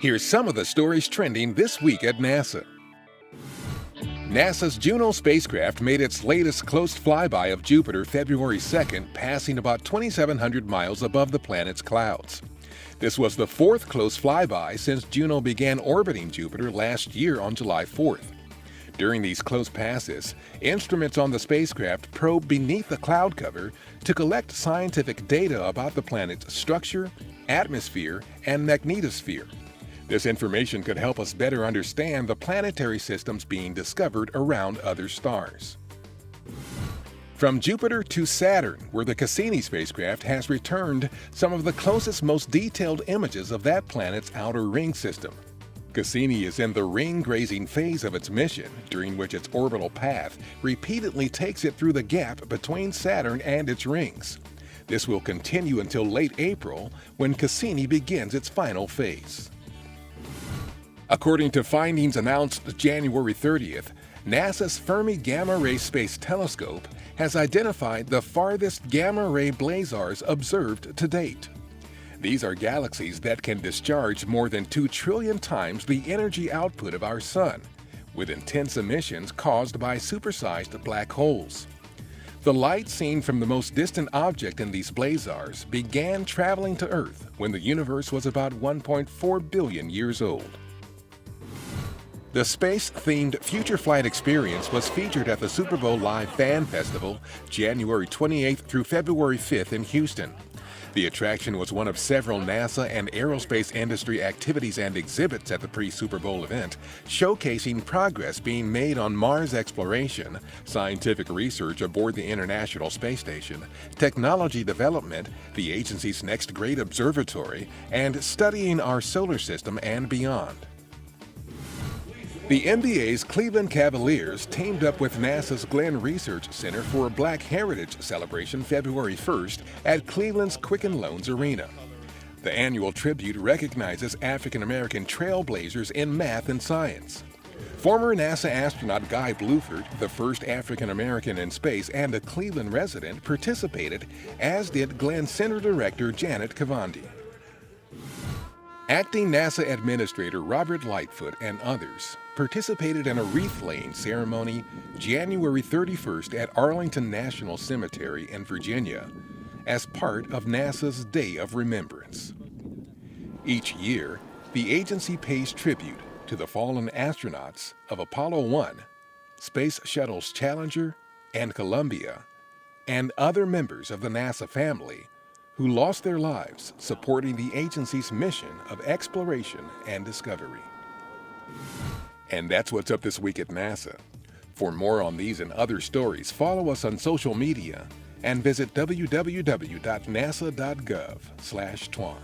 Here's some of the stories trending this week at NASA. NASA's Juno spacecraft made its latest close flyby of Jupiter February 2nd, passing about 2,700 miles above the planet's clouds. This was the fourth close flyby since Juno began orbiting Jupiter last year on July 4th. During these close passes, instruments on the spacecraft probe beneath the cloud cover to collect scientific data about the planet's structure, atmosphere, and magnetosphere. This information could help us better understand the planetary systems being discovered around other stars. From Jupiter to Saturn, where the Cassini spacecraft has returned some of the closest, most detailed images of that planet's outer ring system. Cassini is in the ring-grazing phase of its mission, during which its orbital path repeatedly takes it through the gap between Saturn and its rings. This will continue until late April, when Cassini begins its final phase. According to findings announced January 30th, NASA's Fermi Gamma Ray Space Telescope has identified the farthest gamma-ray blazars observed to date. These are galaxies that can discharge more than 2 trillion times the energy output of our Sun, with intense emissions caused by supersized black holes. The light seen from the most distant object in these blazars began traveling to Earth when the universe was about 1.4 billion years old. The space-themed Future Flight experience was featured at the Super Bowl Live Fan Festival January 28th through February 5th in Houston. The attraction was one of several NASA and aerospace industry activities and exhibits at the pre-Super Bowl event, showcasing progress being made on Mars exploration, scientific research aboard the International Space Station, technology development, the agency's next great observatory, and studying our solar system and beyond. The NBA's Cleveland Cavaliers teamed up with NASA's Glenn Research Center for a Black Heritage celebration February 1st at Cleveland's Quicken Loans Arena. The annual tribute recognizes African-American trailblazers in math and science. Former NASA astronaut Guy Bluford, the first African-American in space and a Cleveland resident, participated, as did Glenn Center Director Janet Kavandi. Acting NASA Administrator Robert Lightfoot and others participated in a wreath-laying ceremony January 31st at Arlington National Cemetery in Virginia as part of NASA's Day of Remembrance. Each year, the agency pays tribute to the fallen astronauts of Apollo 1, Space Shuttles Challenger and Columbia, and other members of the NASA family who lost their lives supporting the agency's mission of exploration and discovery. And that's what's up this week at NASA. For more on these and other stories, follow us on social media and visit www.nasa.gov/twan.